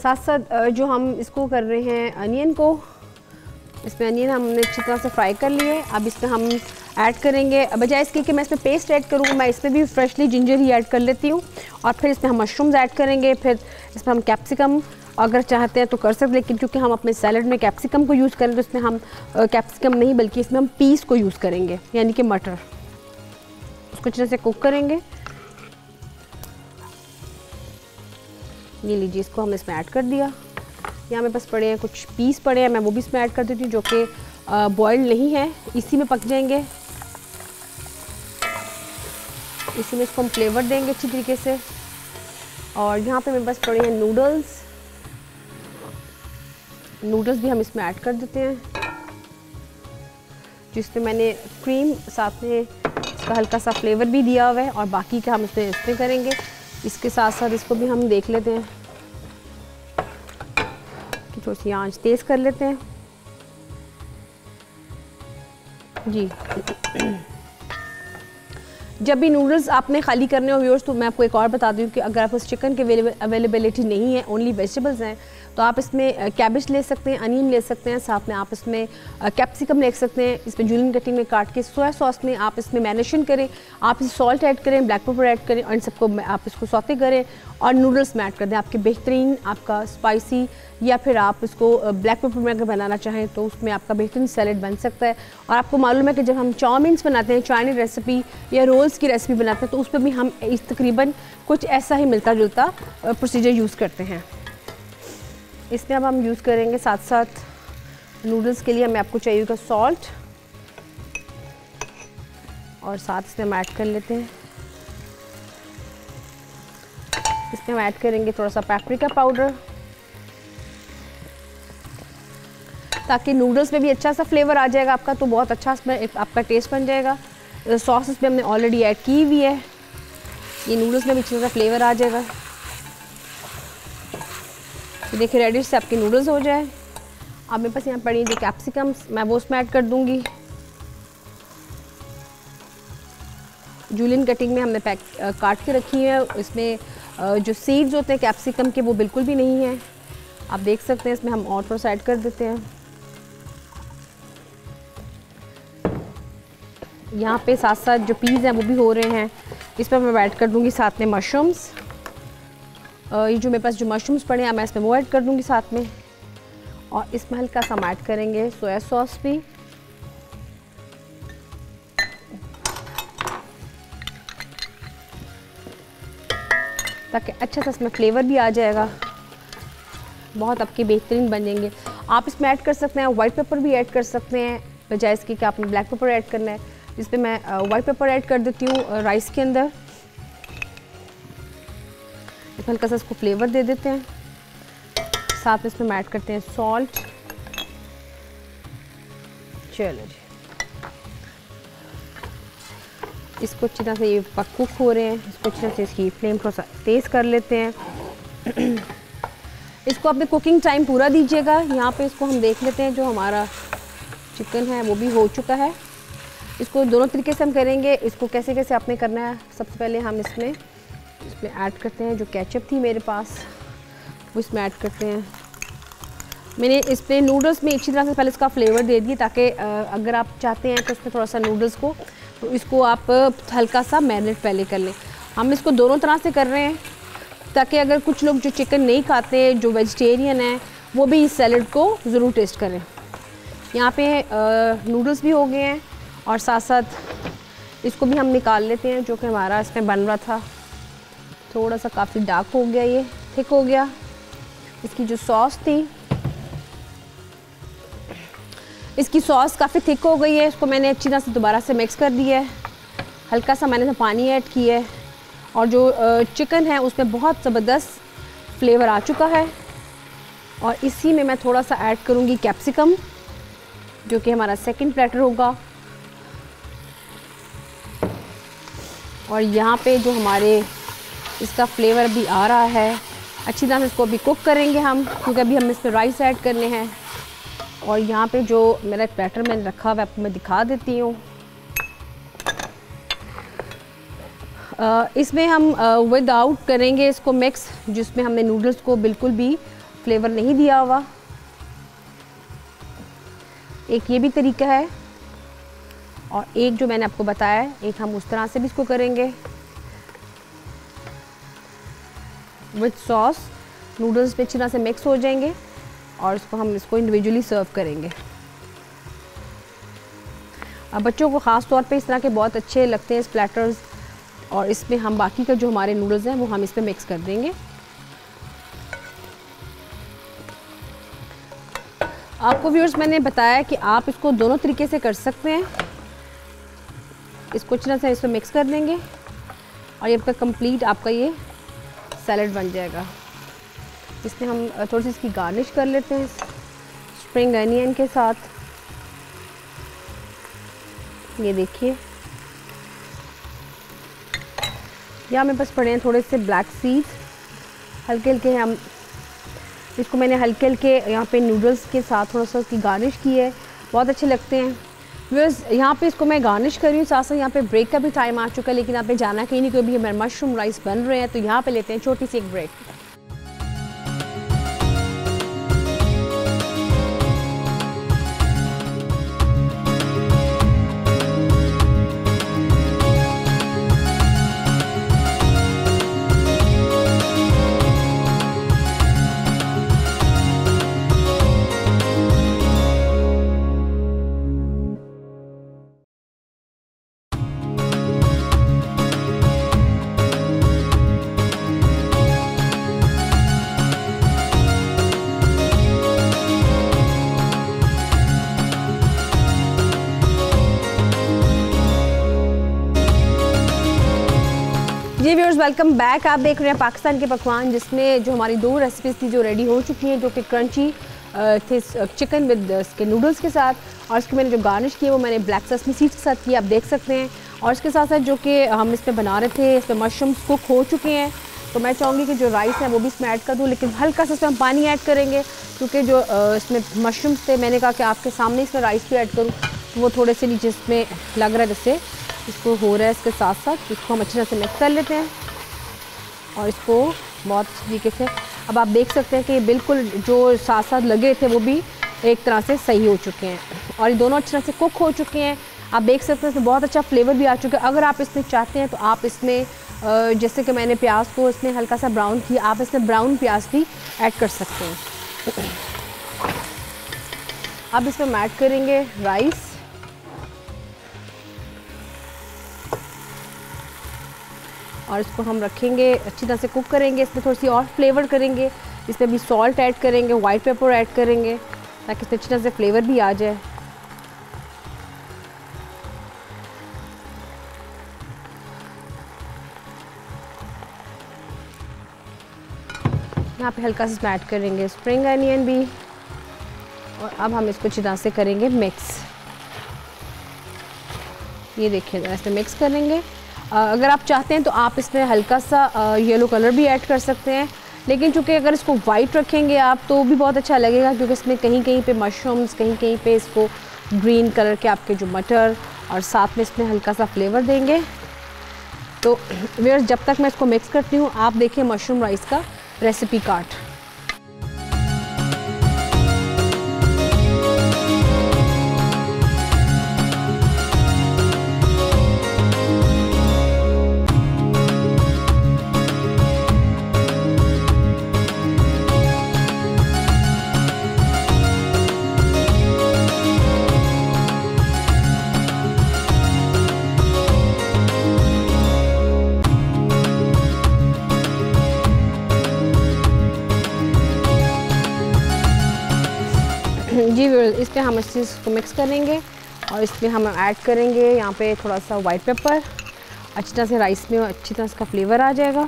साथ साथ जो हम इसको कर रहे हैं अनियन को, इसमें अनियन हमने अच्छी तरह से फ्राई कर लिए। अब इसमें हम ऐड करेंगे, बजाय इसके कि मैं इसमें पेस्ट ऐड करूँ, मैं इसमें भी फ्रेशली जिंजर ही ऐड कर लेती हूँ और फिर इसमें हम मशरूम्स ऐड करेंगे। फिर इसमें हम कैप्सिकम अगर चाहते हैं तो कर सकते, लेकिन क्योंकि हम अपने सैलड में कैप्सिकम को यूज़ करें तो इसमें हम कैप्सिकम नहीं बल्कि इसमें हम पीस को यूज़ करेंगे, यानी कि मटर। उसको अच्छे से कुक करेंगे। ये लीजिए, इसको हमने इसमें ऐड कर दिया। यहाँ मेरे पास पड़े हैं कुछ पीस पड़े हैं, मैं वो भी इसमें ऐड कर देती हूँ जो कि बॉइल्ड नहीं है, इसी में पक जाएंगे। इसी में इसको हम फ्लेवर देंगे अच्छी तरीके से। और यहाँ पे मेरे पास पड़े हैं नूडल्स, नूडल्स भी हम इसमें ऐड कर देते हैं, जिसमें मैंने क्रीम साथ में इसका हल्का सा फ्लेवर भी दिया हुआ है और बाकी का हम इसमें करेंगे। इसके साथ साथ इसको भी हम देख लेते हैं कि थोड़ी सी आंच तेज़ कर लेते हैं जी। जब भी नूडल्स आपने खाली करने हो व्यूअर्स, तो मैं आपको एक और बता दूं कि अगर आपको चिकन की अवेलेबिलिटी नहीं है, ओनली वेजिटेबल्स हैं, तो आप इसमें कैबेज ले सकते हैं, अनियन ले सकते हैं, साथ में आप इसमें कैप्सिकम ले सकते हैं। इसमें जूलियन कटिंग में काट के सोया सॉस में आप इसमें मैरिनेशन करें, आप इसमें सॉल्ट ऐड करें, ब्लैक पेपर ऐड करें और इन सबको आप इसको सौते करें और नूडल्स में ऐड कर दें। आपके बेहतरीन आपका स्पाइसी, या फिर आप इसको ब्लैक पेपर में अगर बनाना चाहें तो उसमें आपका बेहतरीन सैलेड बन सकता है। और आपको मालूम है कि जब हम चाउमीन्स बनाते हैं, चाइनीज़ रेसिपी या रोल्स की रेसिपी बनाते हैं, तो उस पर भी हम इस तकरीबन कुछ ऐसा ही मिलता जुलता प्रोसीजर यूज़ करते हैं। इसमें अब हम यूज़ करेंगे साथ साथ नूडल्स के लिए हमें आपको चाहिए होगा सॉल्ट और साथ इसमें हम ऐड कर लेते हैं, इसमें हम ऐड करेंगे थोड़ा सा पेपरिका पाउडर ताकि नूडल्स में भी अच्छा सा फ्लेवर आ जाएगा आपका, तो बहुत अच्छा इसमें आपका टेस्ट बन जाएगा। सॉस इसमें हमने ऑलरेडी ऐड की हुई है, ये नूडल्स में भी अच्छा सा फ्लेवर आ जाएगा। तो देखिए रेडिश से आपके नूडल्स हो जाए। अब मेरे पास यहाँ पड़ी जो कैप्सिकम्स, मैं वो उसमें ऐड कर दूँगी। जूलियन कटिंग में हमने काट के रखी है, इसमें जो सीड्स होते हैं कैप्सिकम के वो बिल्कुल भी नहीं है, आप देख सकते हैं। इसमें हम और थोड़ा सा ऐड कर देते हैं। यहाँ पे साथ साथ जो पीस हैं वो भी हो रहे हैं, इस पर मैं ऐड कर दूँगी साथ में मशरूम्स। ये जो मेरे पास जो मशरूम्स पड़े हैं मैं इसमें वो ऐड कर दूँगी साथ में, और इसमें हल्का सा हम ऐड करेंगे सोया सॉस भी। ताकि अच्छा सा इसमें फ्लेवर भी आ जाएगा, बहुत आपके बेहतरीन बन जाएंगे। आप इसमें ऐड कर सकते हैं वाइट पेपर भी ऐड कर सकते हैं, बजाय इसके कि आपने ब्लैक पेपर ऐड करना है। इस पर मैं वाइट पेपर ऐड कर देती हूँ राइस के अंदर, हल्का सा इसको फ्लेवर दे देते हैं। साथ में इसमें ऐड करते हैं सॉल्ट। चलो जी, इसको अच्छी तरह से ये कुक हो रहे हैं, इसको अच्छी तरह से इसकी फ्लेम थोड़ा सा तेज़ कर लेते हैं। इसको अपने कुकिंग टाइम पूरा दीजिएगा। यहाँ पे इसको हम देख लेते हैं, जो हमारा चिकन है वो भी हो चुका है। इसको दोनों तरीके से हम करेंगे, इसको कैसे कैसे आपने करना है। सबसे पहले हम इसमें ऐड करते हैं जो केचप थी मेरे पास, वो इसमें ऐड करते हैं। मैंने इसमें नूडल्स में अच्छी तरह से पहले इसका फ्लेवर दे दिया, ताकि अगर आप चाहते हैं तो इसमें थोड़ा सा नूडल्स को, तो इसको आप हल्का सा मैरिनेट पहले कर लें। हम इसको दोनों तरह से कर रहे हैं ताकि अगर कुछ लोग जो चिकन नहीं खाते, जो वेजिटेरियन हैं, वो भी इस सैलड को ज़रूर टेस्ट करें। यहाँ पे नूडल्स भी हो गए हैं और साथ साथ इसको भी हम निकाल लेते हैं, जो कि हमारा इसमें बन रहा था। थोड़ा सा काफ़ी डार्क हो गया, ये थिक हो गया। इसकी जो सॉस थी, इसकी सॉस काफ़ी थिक हो गई है, इसको मैंने अच्छी तरह से दोबारा से मिक्स कर दिया है। हल्का सा मैंने पानी ऐड किया है और जो चिकन है उसमें बहुत ज़बरदस्त फ्लेवर आ चुका है। और इसी में मैं थोड़ा सा ऐड करूँगी कैप्सिकम, जो कि हमारा सेकंड प्लेटर होगा। और यहाँ पे जो हमारे इसका फ्लेवर भी आ रहा है, अच्छी तरह से इसको अभी कुक करेंगे हम, क्योंकि अभी हम इसमें राइस ऐड करने हैं। और यहाँ पे जो मेरा प्लेटर मैंने रखा हुआ है आपको मैं दिखा देती हूँ। इसमें हम विदाउट करेंगे इसको मिक्स, जिसमें हमने नूडल्स को बिल्कुल भी फ्लेवर नहीं दिया हुआ। एक ये भी तरीका है और एक जो मैंने आपको बताया है, एक हम उस तरह से भी इसको करेंगे विद सॉस। नूडल्स पे अच्छी तरह से मिक्स हो जाएंगे और हम इसको इंडिविजुअली सर्व करेंगे। अब बच्चों को ख़ास तौर पे इस तरह के बहुत अच्छे लगते हैं इस प्लेटर्स, और इसमें हम बाकी का जो हमारे नूडल्स हैं वो हम इस पे मिक्स कर देंगे। आपको व्यूअर्स मैंने बताया कि आप इसको दोनों तरीके से कर सकते हैं। इसको अच्छी तरह से इसमें मिक्स कर देंगे और ये आपका कंप्लीट आपका ये सैलड बन जाएगा। इसमें हम थोड़ी सी इसकी गार्निश कर लेते हैं स्प्रिंग अनियन के साथ। ये देखिए, यहाँ मेरे पास पड़े हैं थोड़े से ब्लैक सीड्स, हल्के हल्के हम इसको मैंने हल्के हल्के यहाँ पे नूडल्स के साथ थोड़ा सा उसकी गार्निश की है, बहुत अच्छे लगते हैं। व्यूअर्स यहाँ पे इसको मैं गार्निश कर रही हूँ, साथ साथ यहाँ पे ब्रेक का भी टाइम आ चुका है, लेकिन यहाँ पे जाना कहीं नहीं, क्योंकि अभी हमारे मशरूम राइस बन रहे हैं। तो यहाँ पे लेते हैं छोटी सी एक ब्रेक। जी व्यूअर्स, वेलकम बैक। आप देख रहे हैं पाकिस्तान के पकवान, जिसमें जो हमारी दो रेसिपीज़ थी जो रेडी हो चुकी हैं, जो कि क्रंची थे चिकन विद इसके नूडल्स के साथ, और इसकी मैंने जो गार्निश की है वो मैंने ब्लैक सेसमी सीड्स के साथ की, आप देख सकते हैं। और इसके साथ साथ जो कि हम इसमें बना रहे थे, इसमें मशरूम्स कुक हो चुके हैं। तो मैं चाहूँगी कि जो राइस है वो भी इसमें ऐड कर दूँ, लेकिन हल्का सा इसमें हम पानी ऐड करेंगे, क्योंकि जो इसमें मशरूम्स थे, मैंने कहा कि आपके सामने इसमें राइस भी ऐड करूँ, तो वो थोड़े से नीचे इसमें लग रहा है जैसे इसको हो रहा है। इसके साथ साथ इसको हम अच्छी तरह से मिक्स कर लेते हैं और इसको बहुत तरीके से, अब आप देख सकते हैं कि बिल्कुल जो साथ साथ लगे थे वो भी एक तरह से सही हो चुके हैं और ये दोनों अच्छी तरह से कुक हो चुके हैं। आप देख सकते हैं इसमें बहुत अच्छा फ्लेवर भी आ चुका है। अगर आप इसमें चाहते हैं तो आप इसमें जैसे कि मैंने प्याज को इसमें हल्का सा ब्राउन किया, आप इसमें ब्राउन प्याज भी ऐड कर सकते हैं। अब इसमें हम ऐड करेंगे राइस, और इसको हम रखेंगे अच्छी तरह से कुक करेंगे। इसमें थोड़ी सी और फ्लेवर करेंगे, इसमें भी सॉल्ट ऐड करेंगे, वाइट पेपर ऐड करेंगे, ताकि इसमें अच्छी तरह से फ्लेवर भी आ जाए। यहाँ पे हल्का सा ऐड करेंगे स्प्रिंग अनियन भी, और अब हम इसको अच्छी तरह से करेंगे मिक्स। ये देखिए ऐसे मिक्स करेंगे। अगर आप चाहते हैं तो आप इसमें हल्का सा येलो कलर भी ऐड कर सकते हैं, लेकिन चूँकि अगर इसको वाइट रखेंगे आप तो भी बहुत अच्छा लगेगा, क्योंकि इसमें कहीं कहीं पे मशरूम्स, कहीं कहीं पे इसको ग्रीन कलर के आपके जो मटर, और साथ में इसमें हल्का सा फ्लेवर देंगे। तो व्यूअर्स जब तक मैं इसको मिक्स करती हूँ, आप देखिए मशरूम राइस का रेसिपी कार्ड। जी इस पर हम इस चीज़ को मिक्स करेंगे और इसमें हम ऐड करेंगे यहाँ पे थोड़ा सा वाइट पेपर। अच्छी तरह से राइस में अच्छी तरह इसका फ्लेवर आ जाएगा।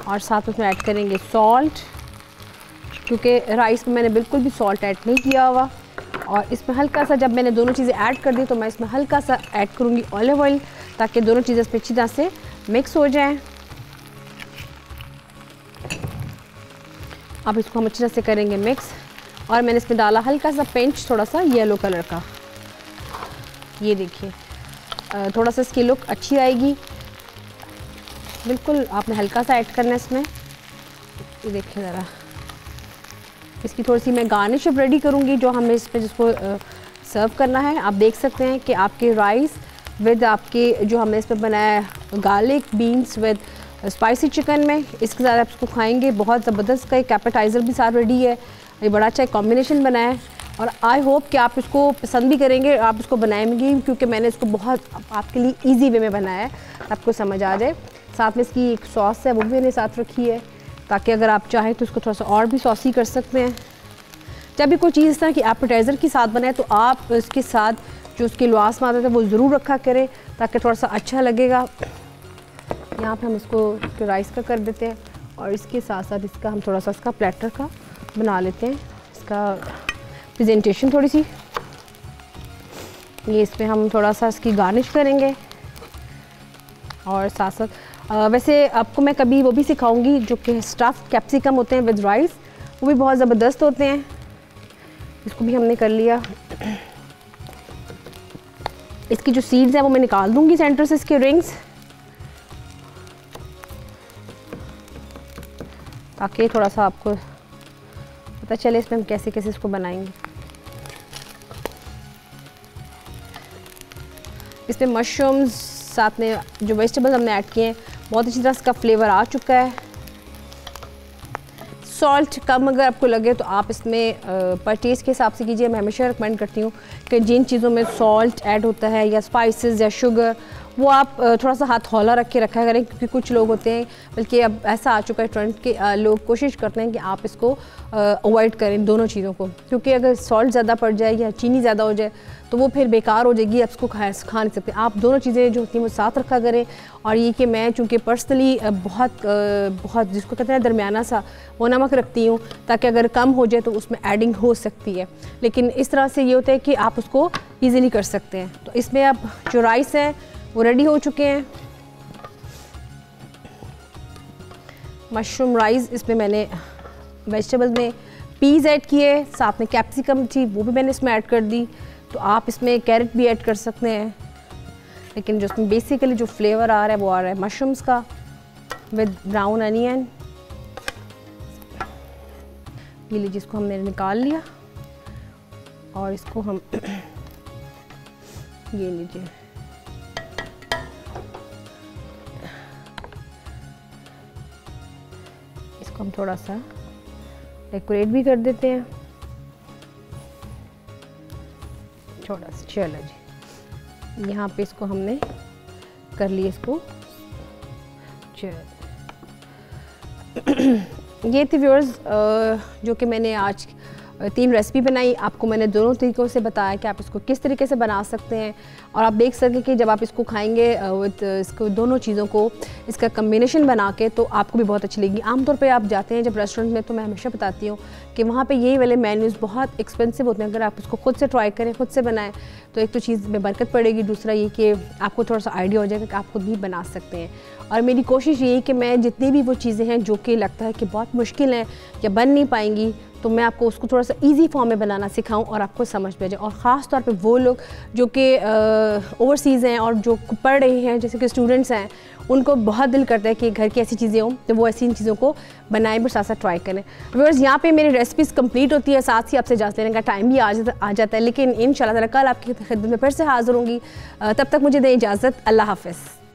और साथ में उसमें ऐड करेंगे सॉल्ट, क्योंकि राइस में मैंने बिल्कुल भी सॉल्ट ऐड नहीं किया हुआ। और इसमें हल्का सा, जब मैंने दोनों चीज़ें ऐड कर दी तो मैं इसमें हल्का सा ऐड करूँगी ऑलिव ऑयल, ताकि दोनों चीज़ें इस पर अच्छी तरह से मिक्स हो जाएँ। अब इसको हम अच्छी तरह से करेंगे मिक्स। और मैंने इसमें डाला हल्का सा पिंच थोड़ा सा येलो कलर का। ये देखिए थोड़ा सा इसकी लुक अच्छी आएगी। बिल्कुल आपने हल्का सा ऐड करना है इसमें। ये देखिए ज़रा इसकी थोड़ी सी मैं गार्निश अब रेडी करूँगी, जो हमें इस पर जिसको सर्व करना है। आप देख सकते हैं कि आपके राइस विद आपके जो हमने इस पर बनाया है garlic beans with spicy chicken में, इसके साथ आप इसको खाएंगे। बहुत ज़बरदस्त का एक एपेटाइज़र भी साथ रेडी है। ये बड़ा अच्छा कॉम्बिनेशन बनाया है और आई होप कि आप इसको पसंद भी करेंगे, आप इसको बनाएंगे, क्योंकि मैंने इसको बहुत आपके लिए इजी वे में बनाया है, आपको समझ आ जाए। साथ में इसकी एक सॉस है वो भी मैंने साथ रखी है, ताकि अगर आप चाहें तो इसको थोड़ा सा और भी सॉसी कर सकते हैं। जब भी कोई चीज़ इस तरह की एपेटाइज़र के साथ बनाए तो आप इसके साथ जो उसके लवास में आता है वो ज़रूर रखा करें, ताकि थोड़ा सा अच्छा लगेगा। यहाँ पे हम इसको राइस का कर देते हैं और इसके साथ साथ इसका हम थोड़ा सा इसका प्लेटर का बना लेते हैं, इसका प्रेजेंटेशन थोड़ी सी। ये इसमें हम थोड़ा सा इसकी गार्निश करेंगे और साथ साथ वैसे आपको मैं कभी वो भी सिखाऊंगी जो कि स्टफ्ड कैप्सिकम होते हैं विद राइस, वो भी बहुत ज़बरदस्त होते हैं। इसको भी हमने कर लिया। इसकी जो सीड्स हैं वो मैं निकाल दूंगी सेंटर से, इसके रिंग्स, ताकि थोड़ा सा आपको पता चले इसमें हम कैसे कैसे इसको बनाएंगे। इसमें मशरूम्स साथ में जो वेजिटेबल्स हमने ऐड किए हैं, बहुत अच्छी तरह इसका फ्लेवर आ चुका है। सॉल्ट कम अगर आपको लगे तो आप इसमें पर टेस्ट के हिसाब से कीजिए। मैं हमेशा रिकमेंड करती हूँ कि जिन चीज़ों में सॉल्ट ऐड होता है या स्पाइसेस या शुगर, वो आप थोड़ा सा हाथ हौला रख के रखा करें, क्योंकि कुछ लोग होते हैं, बल्कि अब ऐसा आ चुका है ट्रेंड के लोग कोशिश करते हैं कि आप इसको अवॉइड करें दोनों चीज़ों को, क्योंकि अगर सॉल्ट ज़्यादा पड़ जाए या चीनी ज़्यादा हो जाए तो वो फिर बेकार हो जाएगी, आप इसको खा नहीं सकते। आप दोनों चीज़ें जो होती हैं वो साथ रखा करें। और ये कि मैं चूँकि पर्सनली बहुत जिसको कहते हैं दरमियाना सा वो नमक रखती हूँ, ताकि अगर कम हो जाए तो उसमें एडिंग हो सकती है, लेकिन इस तरह से ये होता है कि आप उसको ईज़िली कर सकते हैं। तो इसमें अब जो राइस है वो रेडी हो चुके हैं। मशरूम राइस, इसमें मैंने वेजिटेबल्स में पीज़ ऐड किए, साथ में कैप्सिकम थी वो भी मैंने इसमें ऐड कर दी। तो आप इसमें कैरेट भी ऐड कर सकते हैं, लेकिन जो इसमें बेसिकली जो फ्लेवर आ रहा है वो आ रहा है मशरूम्स का विद ब्राउन अनियन। ये लीजिए, इसको हमने निकाल लिया और इसको हम ये लीजिए, इसको हम थोड़ा सा डेकोरेट भी कर देते हैं थोड़ा सा। चलो जी, यहाँ पे इसको हमने कर लिया इसको। चलो ये थी व्यूअर्स जो कि मैंने आज 3 रेसिपी बनाई। आपको मैंने दोनों तरीक़ों से बताया कि आप इसको किस तरीके से बना सकते हैं, और आप देख सकें कि जब आप इसको खाएंगे विद इसको दोनों चीज़ों को इसका कम्बिनेशन बना के, तो आपको भी बहुत अच्छी लगेगी। आमतौर पे आप जाते हैं जब रेस्टोरेंट में, तो मैं हमेशा बताती हूँ कि वहाँ पे यही वाले मेन्यूज़ बहुत एक्सपेंसिव होते हैं। अगर आप इसको खुद से ट्राई करें, खुद से बनाएं, तो एक तो चीज़ में बरकत पड़ेगी, दूसरा ये कि आपको थोड़ा सा आइडिया हो जाएगा कि आप खुद भी बना सकते हैं। और मेरी कोशिश यही कि मैं जितनी भी वो चीज़ें हैं जो कि लगता है कि बहुत मुश्किल हैं या बन नहीं पाएंगी, तो मैं आपको उसको थोड़ा सा इजी फॉर्म में बनाना सिखाऊं और आपको समझ में आ जाए। और ख़ास तौर पे वो लोग जो कि ओवरसीज़ हैं और जो पढ़ रहे हैं, जैसे कि स्टूडेंट्स हैं, उनको बहुत दिल करता है कि घर की ऐसी चीज़ें हों, तो वो ऐसी इन चीज़ों को बनाएं, पर साथ साथ ट्राई करें। व्यूअर्स, यहाँ पे मेरी रेसिपीज़ कंप्लीट होती है, साथ ही आपसे इजाज़त लेने का टाइम भी आ जाता है, लेकिन इंशाल्लाह ताला कल आपकी खिदमत में फिर से हाज़िर होंगी। तब तक मुझे दें इजाज़त। अल्लाह हाफ़िज़।